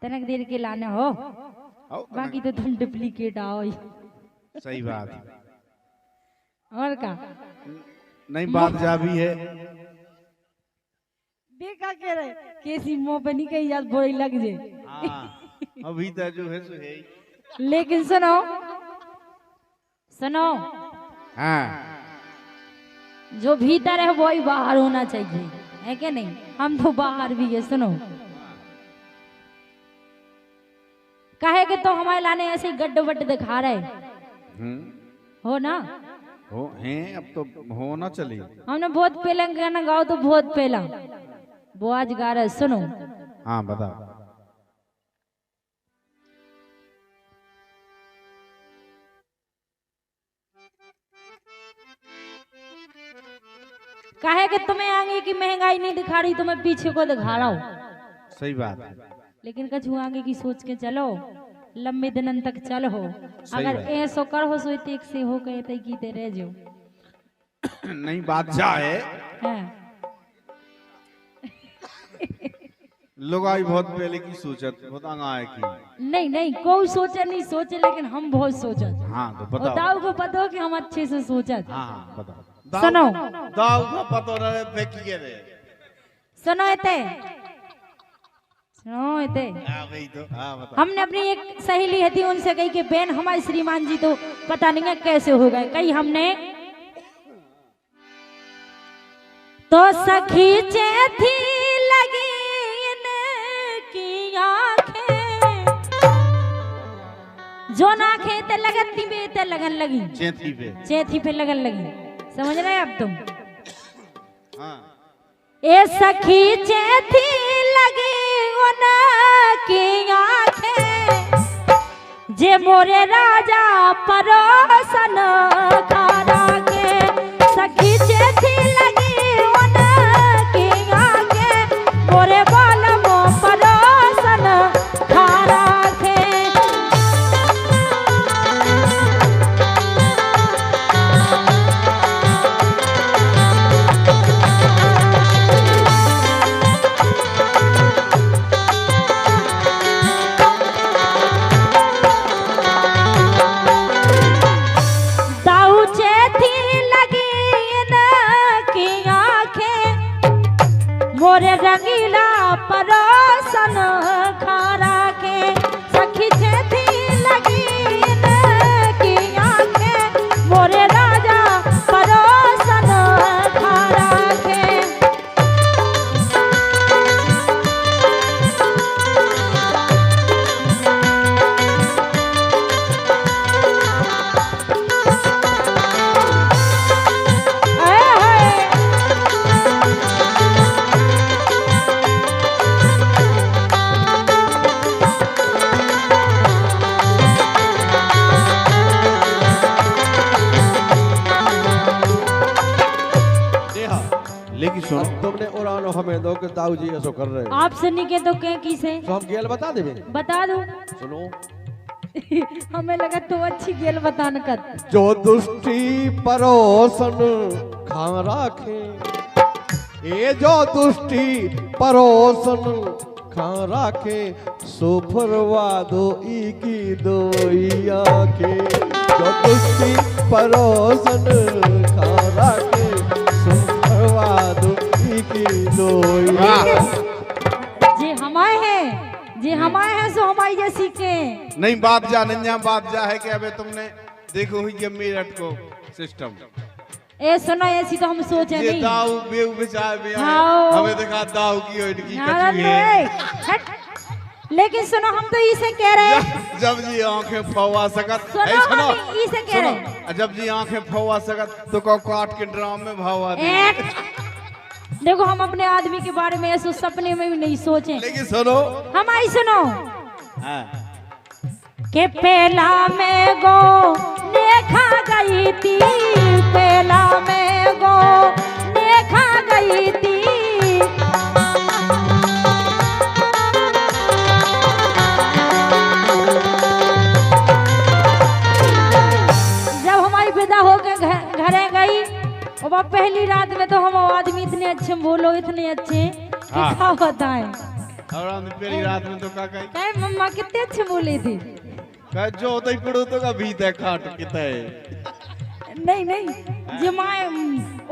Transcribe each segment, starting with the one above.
तनक देर के लाना हो, बाकी तो तुम डुप्लीकेट आओ। सही बात। और का नहीं बात जा भी है। देखा कह रहे कैसी मुंह पे नहीं कही याद बोरी लग जे। अभी तक जो है सो है। लेकिन सुनो सुनो, हाँ जो भीतर है वही बाहर होना चाहिए, है क्या नहीं? हम तो बाहर भी है। सुनो, काहे कि तो हमारे लाने ऐसे गड्ढे वड्ढे दिखा रहे हो ना। हो हैं, अब तो होना चाहिए। हमने बहुत पहले गाना गाओ तो बहुत पहला वो आज गा रहे। सुनो, हाँ बताओ। काहे कि तुम्हें आगे की महंगाई नहीं दिखा रही, तुम्हें पीछे को दिखा रहा हूँ। सही बात। लेकिन कछु आगे की सोच के चलो, लंबे दिन तक चल हो। अगर ऐसो कर हो सो एक से हो गए तो कीते रह जो। नहीं बात जा है। लोग आई बहुत पहले की सोचत, बहुत आगा है की। नहीं नहीं, कोई सोचे नहीं सोचे, लेकिन हम बहुत सोचत। हाँ तो बताओ। दाऊ को पता हो कि हम अच्छे से सोचत। हाँ बताओ। सुनो, दाऊ का पता रहे फेंकी के रे। सुनो इते, सुनो इते। हाँ भाई तो हाँ बताओ। हमने अपनी एक सहेली है थी, उनसे कही कि बहन हमारे श्रीमान जी तो पता नहीं है कैसे हो गए। कही हमने तो सखी थी लगी की आंखें, जो ना खेते लगती बे ते लगन लगी। चेथी पे लगन लगी। समझ रहे अब तुम? हाँ। ए सखी चेथी लगी उनकी आंखें, जे मोरे राजा परोसन खारा के। सखी चेथी लगी उनकी आंखें, मोरे बालमो परोसन खारा के। मोरे रंगीला परोसन खारा के। सखी थी लगी की आंखें, मोरे राजा परोसन खारा के। लेकिन सुनो, तुमने उड़ानो हमें दो कि दाऊ जी ऐसा कर रहे। आपसे नहीं के तो क्या की से तो हम गेल बता देवे। बता दो। सुनो, हमें लगा तो अच्छी गेल बतान कर। जो दुष्टि परोसन खा राखे, ये जो दुष्टि परोसन खा राखे, सुफरवा दो ई की दोई आंखें। जो दुष्टि परोसन खा राखे, जे हमारे हैं, जे हमारे हैं सो हमारी जैसी के। नहीं बात जा नहीं, बात जा है कि अबे तुमने देखो ही ये मेरठ को सिस्टम। ए सुनो, ऐसी तो हम सोचे नहीं। दाऊ बेउ बेचारे भी हाँ। हमें देखा दाऊ की और इनकी कचू है। लेकिन सुनो, हम तो इसे कह रहे हैं जब जी आंखें फवा सकत। सुनो, हम इसे कह रहे हैं जब जी आंखें फवा सकत तो को काट के ड्राम में भावा दे। देखो, हम अपने आदमी के बारे में ऐसे सपने में भी नहीं सोचे। लेकिन सुनो, हमारी सुनो के पहला में गो देखा गई थी, पहला में गो देखा गई थी। जब हमारी विदा होकर घरे गई, और पहली रात में तो हम आदमी इतने अच्छे बोलो, इतने अच्छे क्या बताएं। और हम पहली रात में तो का कही कहे मम्मा कितने अच्छे बोले थे। कह जो होता ही पड़ो तो का भीतर खाट किता है। नहीं नहीं जी माए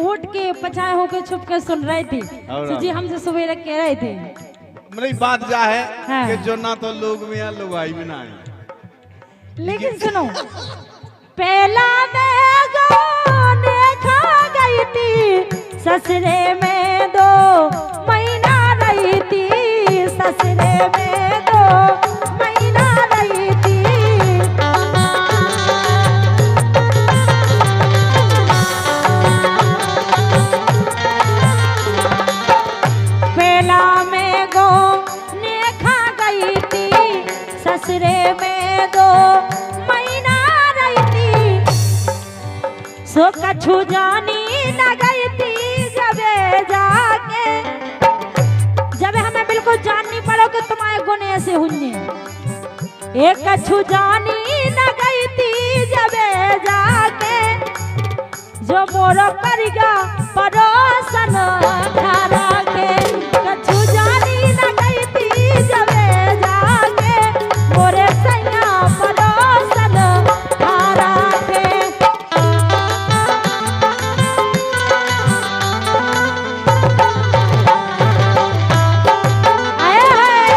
उठ के पचाए होके छुप के सुन रहे थे तो जी हमसे सवेरे कह रहे थे। मेरी बात जा है हाँ। कि जो ना तो लोग में है लुगाई में ना है। लेकिन सुनो पहला मैं गाने खा गई थी ससुरे में 2 महीना रही थी ससुरे में 2 महीना रही थी। पहला मैं गाने खा गई थी ससुरे में 2 महीना रही थी। सो कछु जानी न गई थी जब जाके जब हमें बिल्कुल जान नहीं पड़ो कि तुम्हारे गुण ऐसे होंगे। एक कछु जानी न गई थी जब जाके जो मोरो करिगा परोसन खारा के। कछु जानी न गई थी जब जाके मोरे सैया परोसन खारा के। आए हाय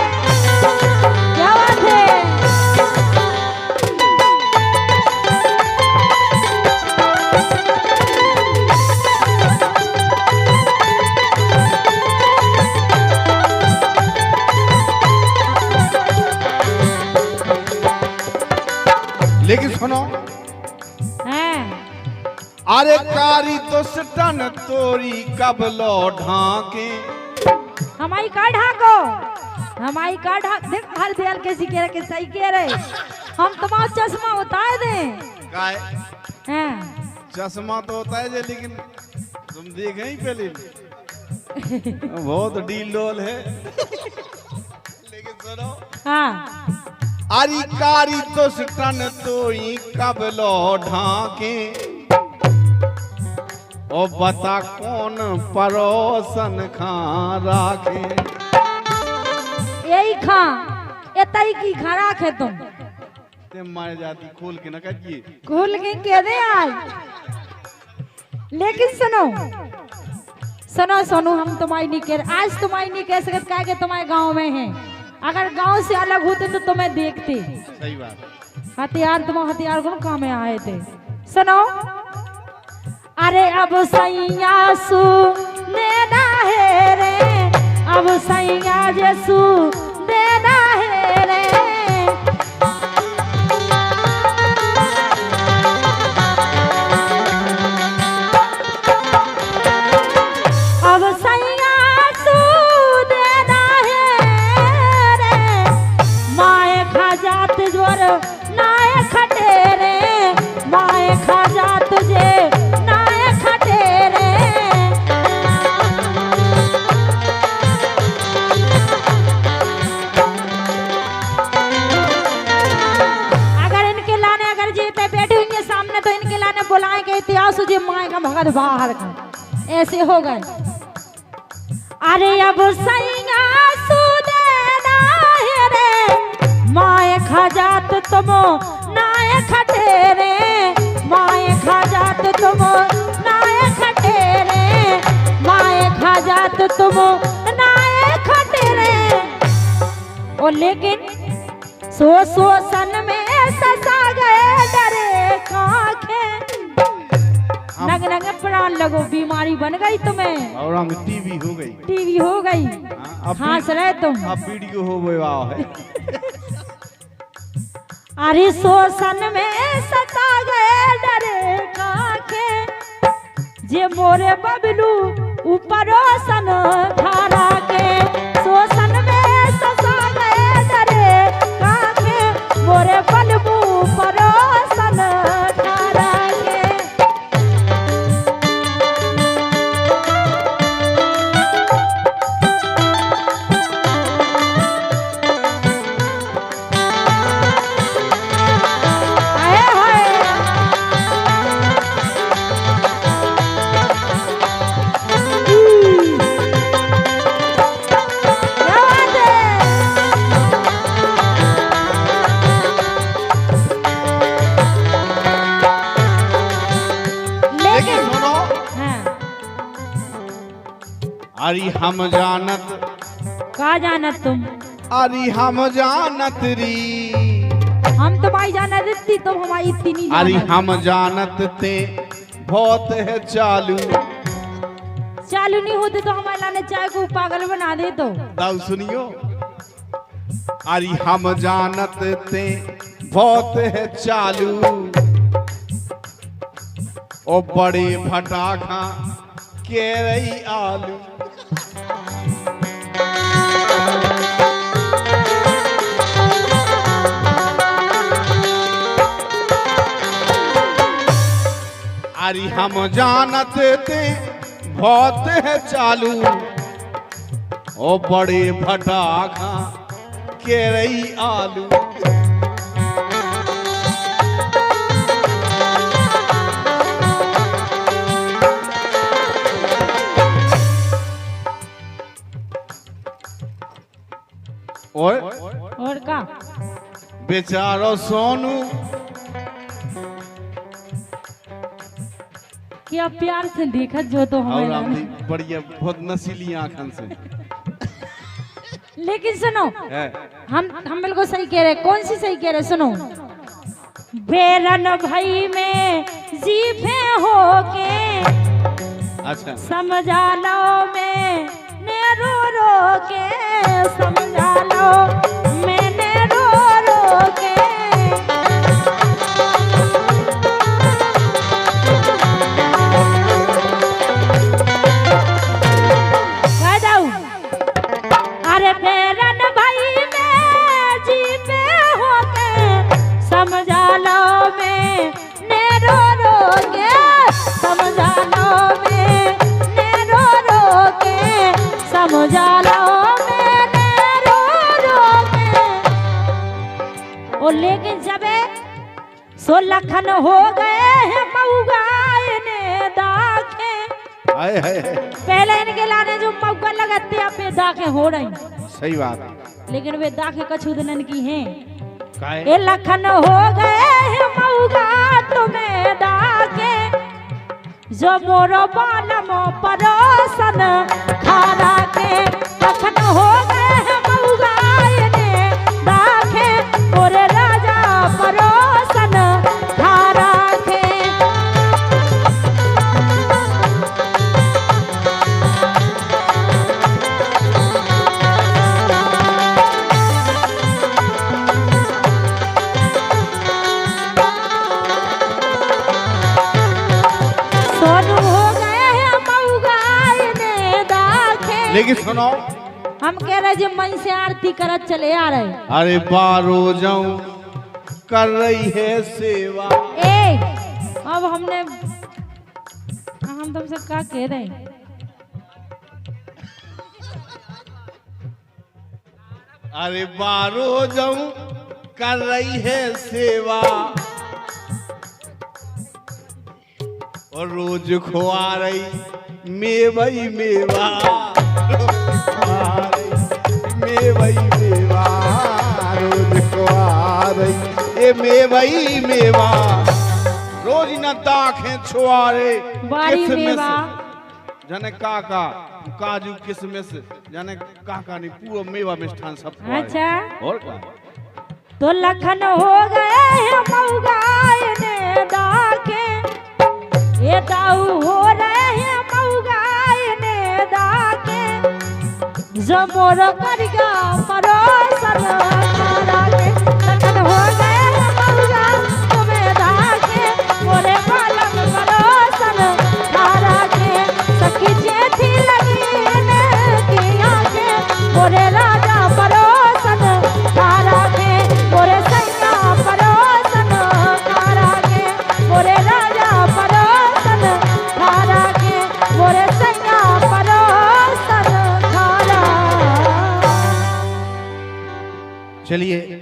क्या बात है। लेकिन सुनो हैं अरे कारी तो सटन तोरी कब लो ढाके। हमारी का ढाको हमारी का ढाक देख हर दयाल कैसी कह रहे सही कह रहे। हम तुम्हारा चश्मा उतार दें काय हैं। चश्मा तो होता है जे लेकिन तुम देखे ही पहले बहुत डीलोल है। लेकिन सुनो हाँ अरे कारी तो सटन तोरी कब लो ढाके। ओ बता कौन परोसन खा राखे। यही खा एतई की खा राखे तुम ते मारे जाती खोल के न कहिए। खोल के कह दे आज। लेकिन सुनो सुनो सुनो हम तुम्हारी नहीं कह रहे आज तुम्हारी नहीं कह सकते क्या कि तुम्हारे गांव में है। अगर गांव से अलग होते तो तुम्हें देखते। सही बात। हथियार तुम हथियार कौन काम में आए थे। सुनो अरे अब सैया सू देना है रे अब सैया जसू देना है रे। अब सैया सू देना है रे माए खा जात जोर नाय खटे रे माए खा जात जे नाय खटे रे। अगर इनके लाने अगर जीते बैठे होंगे सामने तो इनके लाने बुलाएंगे इतिहास जी माए का भगत बाहर का ऐसे हो गए। अरे अब सैया सुदेना है रे माए खा जात तुम नाय खटे रे माए खा जात तुम नाय खटे रे माए खा जात तुम नाय खटे रे। और लेकिन सो सन में ससा गए डरे काखे नग नग प्राण लगो बीमारी बन गई तुम्हें। और हम टीवी हो गई। टीवी हो गई अब हंस रहे तुम। अब वीडियो हो गया है। अरे शोषण में सता गए डरे काके जे मोरे बबलू ऊपर सन खारा के। शोषण में सता गए डरे काके मोरे बलबू ऊपर सन खारा के। अरे हम जानत, का जानत तुम? अरे हम जानत री, हम तुम्हारी जानत इतनी, तुम हमारी इतनी नहीं अरे जानत। हम जानत ते बहुत है चालू। चालू नहीं होते तो हमारे लाने चाय को पागल बना दे तो। दाऊ सुनियो, अरे हम जानत ते बहुत है चालू, ओ बड़े भटाखा के रही आलू। अरे हम जानत ते बहुत है चालू, ओ बड़े भटाखा के रही आलू। और का बेचारो सोनू क्या प्यार से देखत जो तो और हमारे लाने। आमदी बढ़िया बहुत नसीली आंखन से लेकिन सुनो, है। हम बिल्कुल सही कह रहे। कौन सी सही कह रहे? सुनो, बेरन भाई में जीभे होके अच्छा समझा लो में ने रो रो के, समझा लो मैंने रो रो के। कह दऊं, अरे बेरन भाई में जीभे होके समझा लो में ने रो रो के, समझा लो में ने रो रो के, समझा लो में ने रो रो के। ओ लेकिन जबे 16 खन हो गए हैं मऊगाए ने दाखे। हाय हाय पहले इनके लाने जो मौका लगाते आप पे दाखे हो रही, सही बात। लेकिन वे दाखे कछुदनन की हैं। काहे? ये लखन हो गए हैं मऊगा तुम्हें दाखे, जो मोरो बालमो परोसन खारा के। लखन हो गए हैं मऊगा ने दाखे, मोरे राजा परोसन खारा के। सोनू हो गए हैं मऊगा ने दाखे। लेकिन सुनो, हम कह रहे जी मन से आरती करत चले आ रहे। अरे बारो जाऊं कर रही है सेवा। ए अब हमने हम तुमसे क्या कह रहे हैं? अरे बारो जाऊं कर रही है सेवा, और रोज खुआ रही मेवई मेवा। मेवई मेवा रोज खुआ रही ए मेवई मेवा। रोज न दाखें छुआरे बारी मेवा। जाने काका काजू किशमिश जाने काका नहीं पूरा मेवा मिष्ठान सब खुआए। अच्छा और क्या? तो लखन हो गए हैं मऊगा ने दाखे, ये दाऊ हो रहे हैं मऊगा ने दाखे, जो मोर करगा परोसन खारा के। लखन हो गए हैं मऊगा तुम्हें दाखे, मोरे बालम परोसन खारा के। सखी जेठी लगी ने की आंखें, मोरे राजा परोसन खारा के, मोरे सैया परोसन खारा के, मोरे राजा परोसन खारा के, मोरे सैया परोसन खारा। चलिए